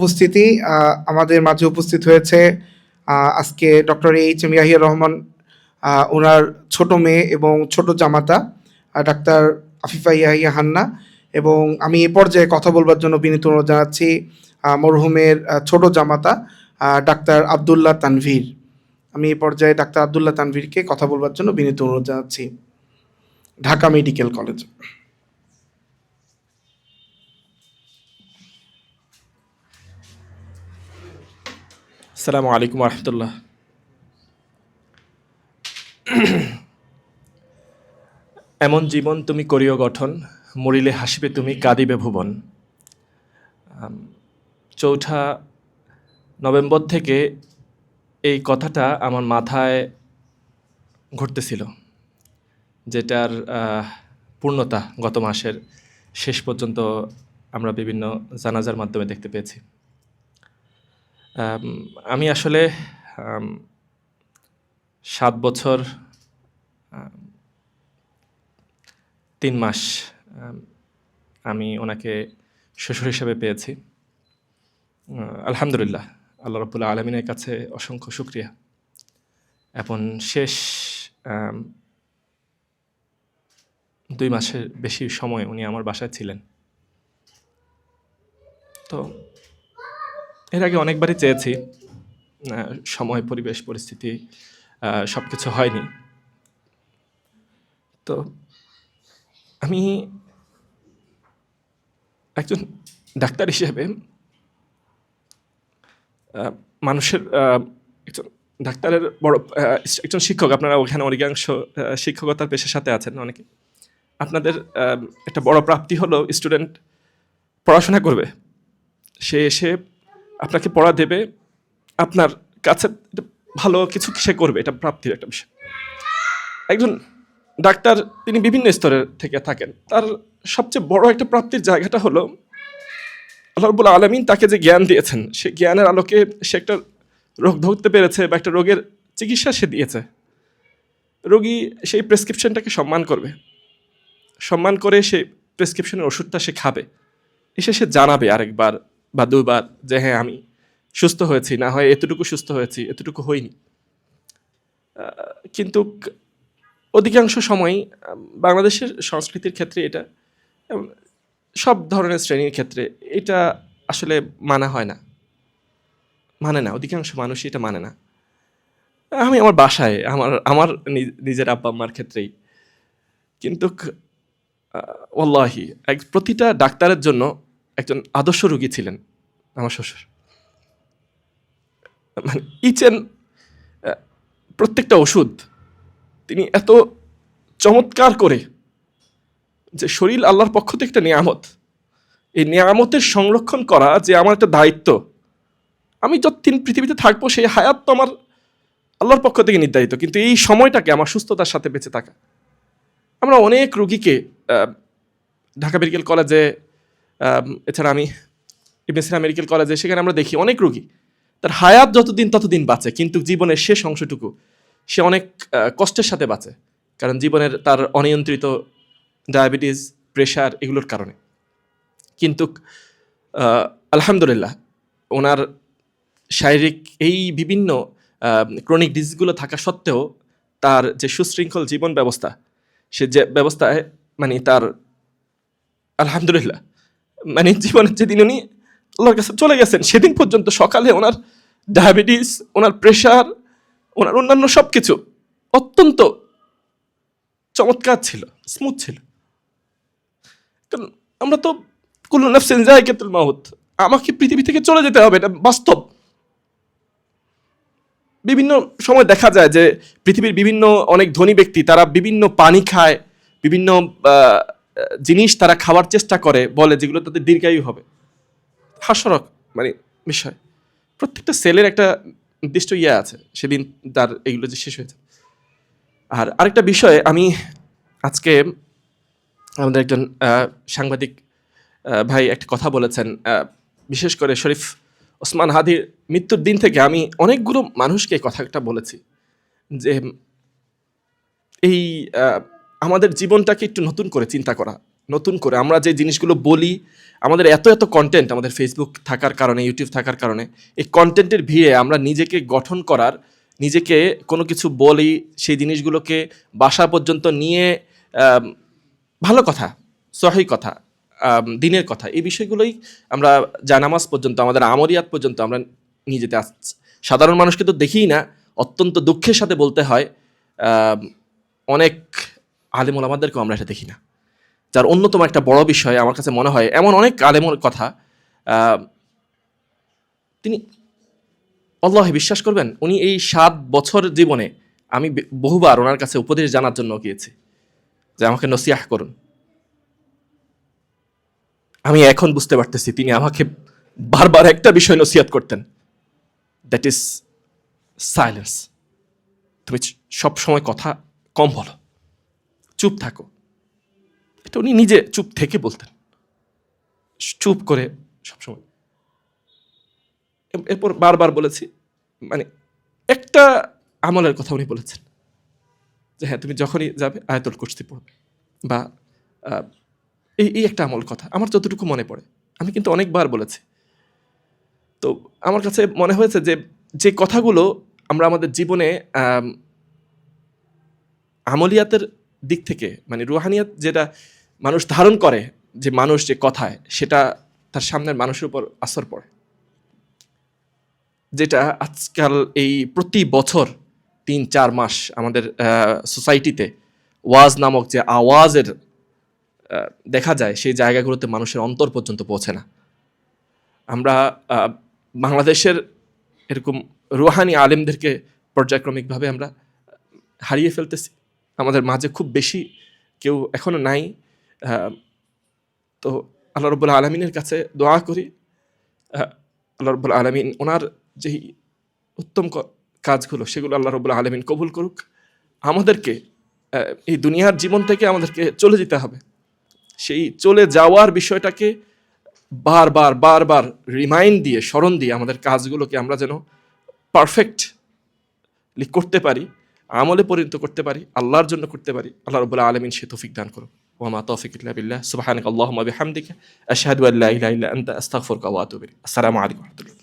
উপস্থিতি আমাদের মাঝে উপস্থিত হয়েছে আজকে doctor H M Yahiya Rahman, ওনার ছোট মেয়ে এবং ছোট জামাতা ডাক্তার আফিফা ইয়াহিয়া হান্না। এবং আমি এ পর্যায়ে কথা বলবার জন্য বিনীত অনুরোধ জানাচ্ছি মরহুমের ছোট জামাতা ডাক্তার আবদুল্লাহ তানভীর। আমি এ পর্যায়ে ডাক্তার আবদুল্লাহ তানভীরকে কথা বলবার জন্য বিনীত অনুরোধ জানাচ্ছি। Dhaka medical college. আসসালামু আলাইকুম রহমতুল্লাহ। এমন জীবন তুমি করিও গঠন, মরিলে হাসিবে তুমি, কাঁদিবে ভুবন। 4 নভেম্বর থেকে এই কথাটা আমার মাথায় ঘুরতেছিল, যেটার পূর্ণতা গত মাসের শেষ পর্যন্ত আমরা বিভিন্ন জানাজার মাধ্যমে দেখতে পেয়েছি। আমি আসলে 7 বছর 3 মাস আমি ওনাকে শ্বশুর হিসেবে পেয়েছি। আলহামদুলিল্লাহ, আল্লাহ রাব্বুল আলামিনের কাছে অসংখ্য শুকরিয়া। এখন শেষ 2 মাসের বেশি সময় উনি আমার বাসায় ছিলেন। তো এর আগে অনেকবারই চেয়েছি, সময়, পরিবেশ, পরিস্থিতি সব কিছু হয়নি। তো আমি একজন ডাক্তার হিসেবে মানুষের একজন ডাক্তারের বড় একজন শিক্ষক, আপনারা ওখানে অধিকাংশ শিক্ষকতার পেশার সাথে আছেন অনেকে। আপনাদের একটা বড় প্রাপ্তি হলো স্টুডেন্ট পড়াশোনা করবে, সে এসে আপনাকে পড়া দেবে, আপনার কাছে ভালো কিছু সে করবে, এটা প্রাপ্তির একটা বিষয়। একজন ডাক্তার তিনি বিভিন্ন স্তরের থেকে থাকেন, তার সবচেয়ে বড় একটা প্রাপ্তির জায়গাটা হলো আল্লাহ রাব্বুল আলামিন তাকে যে জ্ঞান দিয়েছেন, সে জ্ঞানের আলোকে সে একটা রোগ ধরতে পেরেছে বা একটা রোগের চিকিৎসা সে দিয়েছে। রোগী সেই প্রেসক্রিপশনটাকে সম্মান করবে, সম্মান করে সে প্রেসক্রিপশনের ওষুধটা সে খাবে, এসে সে জানাবে আরেকবার বা 2 বার যে হ্যাঁ আমি সুস্থ হয়েছি, না হয় এতটুকু সুস্থ হয়েছি, এতটুকু হইনি। কিন্তু অধিকাংশ সময়ই বাংলাদেশের সংস্কৃতির ক্ষেত্রে এটা, সব ধরনের শ্রেণীর ক্ষেত্রে এটা আসলে মানে না, অধিকাংশ মানুষই এটা মানে না। আমি আমার বাসায় আমার নিজের আব্বা আম্মার ক্ষেত্রেই, কিন্তু ওয়াল্লাহি প্রতিটা ডাক্তারের জন্য একজন আদর্শ রোগী ছিলেন আমার শ্বশুর। মানে প্রত্যেকটা ওষুধ তিনি এত চমৎকার করে, যে শরীর আল্লাহর পক্ষ থেকে একটা নিয়ামত, এই নিয়ামতের সংরক্ষণ করা যে আমার একটা দায়িত্ব। আমি যতদিন পৃথিবীতে থাকবো সেই হায়াত তো আমার আল্লাহর পক্ষ থেকে নির্ধারিত, কিন্তু এই সময়টাকে আমার সুস্থতার সাথে বেঁচে থাকা। আমরা অনেক রুগীকে ঢাকা মেডিকেল কলেজে, এছাড়া আমি ইবনে সিনা মেডিকেল কলেজে, সেখানে আমরা দেখি অনেক রুগী তার হায়াত যতদিন ততদিন বাঁচে, কিন্তু জীবনের শেষ অংশটুকু সে অনেক কষ্টের সাথে বাঁচে, কারণ জীবনের তার অনিয়ন্ত্রিত ডায়াবেটিস, প্রেশার, এগুলোর কারণে। কিন্তু আলহামদুলিল্লাহ, ওনার শারীরিক এই বিভিন্ন ক্রনিক ডিজিজগুলো থাকা সত্ত্বেও তার যে সুশৃঙ্খল জীবন ব্যবস্থা, সে যে ব্যবস্থায় মানে তার আলহামদুলিল্লাহ মানে জীবনের যেদিন উনি আল্লাহর কাছে চলে গেছেন, সেদিন পর্যন্ত সকালে ওনার ডায়াবেটিস, ওনার প্রেশার, ওনার অন্যান্য সব কিছু অত্যন্ত চমৎকার ছিল, স্মুথ ছিল। কারণ আমরা তো কুল্লু নাফসিন যায়কাতুল মাউত, আমাকে পৃথিবী থেকে চলে যেতে হবে, এটা বাস্তব। বিভিন্ন সময় দেখা যায় যে পৃথিবীর বিভিন্ন অনেক ধনী ব্যক্তি তারা বিভিন্ন পানি খায়, বিভিন্ন জিনিস তারা খাওয়ার চেষ্টা করে, বলে যেগুলো তাদের দীর্ঘায়ু হবে। হাস্যরক মানে বিষয়, প্রত্যেকটা সেলের একটা নির্দিষ্ট আছে, সেদিন তার এগুলো যে শেষ হয়েছে। আর আরেকটা বিষয়, আমি আজকে আমাদের একজন সাংবাদিক ভাই একটা কথা বলেছেন, বিশেষ করে শরীফ ওসমান হাদির মৃত্যুর দিন থেকে আমি অনেকগুলো মানুষকে কথাটা বলেছি যে এই আমাদের জীবনটাকে একটু নতুন করে চিন্তা করা, নতুন করে আমরা যে জিনিসগুলো বলি, আমাদের এত এত কন্টেন্ট, আমাদের ফেসবুক থাকার কারণে, ইউটিউব থাকার কারণে, এই কন্টেন্টের ভিড়ে আমরা নিজেকে গঠন করার, নিজেকে কোনো কিছু বলি, সেই জিনিসগুলোকে বাসা পর্যন্ত নিয়ে ভালো কথা, সহি কথা, দিনের কথা, এই বিষয়গুলোই আমরা জানামাজ পর্যন্ত, আমাদের আমরিয়াত পর্যন্ত আমরা নিয়ে যেতে আসছি। সাধারণ মানুষকে তো দেখিই না, অত্যন্ত দুঃখের সাথে বলতে হয় অনেক আলেম ওলামাদেরকেও আমরা এটা দেখি না। যার অন্যতম একটা বড় বিষয় আমার কাছে মনে হয়, এমন অনেক আলেমের কথা তিনি, আল্লাহে বিশ্বাস করবেন, উনি এই 7 বছর জীবনে আমি বহুবার ওনার কাছে উপদেশ জানার জন্য গিয়েছি যে আমাকে নসিহাহ করুন। আমি এখন বুঝতে পারতেছি তিনি আমাকে বারবার একটা বিষয় নসিহত করতেন, দ্যাট ইজ সাইলেন্স। তুমি সব সময় কথা কম বলো, চুপ থাকো। এটা উনি নিজে চুপ থেকে বলতেন, চুপ করে সবসময়। এরপর বারবার বলেছি, মানে একটা আমলের কথা উনি বলেছেন যে হ্যাঁ, তুমি যখনই যাবে আয়াতুল কুরসি পড়বে, বা এই একটা আমল কথা আমার যতটুকু মনে পড়ে, আমি কিন্তু অনেকবার বলেছি। তো আমার কাছে মনে হয়েছে যে যে কথাগুলো আমরা আমাদের জীবনে আমলিয়াতের দিক থেকে, মানে রুহানিয়াত যেটা মানুষ ধারণ করে, যে মানুষ যে কথায়, সেটা তার সামনের মানুষের উপর আসর পড়ে। যেটা আজকাল এই প্রতি বছর 3-4 মাস আমাদের সোসাইটিতে ওয়াজ নামক যে আওয়াজের দেখা যায়, সেই জায়গাগুলোতে মানুষের অন্তর পর্যন্ত পৌঁছে না। আমরা বাংলাদেশের এরকম রুহানি আলেমদেরকে পর্যায়ক্রমিকভাবে আমরা হারিয়ে ফেলতেছি। আমাদের মাঝে খুব বেশি কেউ এখনো নাই। তো আল্লাহ রাব্বুল আলামিনের কাছে দোয়া করি, আল্লাহ রাব্বুল আলামিন ওনার যেই উত্তম কাজগুলো, সেগুলো আল্লাহ রাব্বুল আলামিন কবুল করুক। আমাদেরকে এই দুনিয়ার জীবন থেকে আমাদেরকে চলে যেতে হবে, সেই চলে যাওয়ার বিষয়টাকে বারবার বারবার রিমাইন্ড দিয়ে, স্মরণ দিয়ে আমাদের কাজগুলোকে আমরা যেন পারফেক্টলি করতে পারি, আমলে পরিণত করতে পারি, আল্লাহর জন্য করতে পারি। আল্লাহ রাব্বুল আলামিন সে তৌফিক দান করুন। ওয়া মা তাওফিক ইল্লা বিল্লাহ। সুবহানাকা আল্লাহুম্মা বিহামদিকা আশহাদু আল্লা ইলাহা ইল্লা আনতা আস্তাগফিরুকা ওয়া আতুবু ইলাইক। আসসালামু আলাইকুম ওয়া রাহমাতুল্লাহ।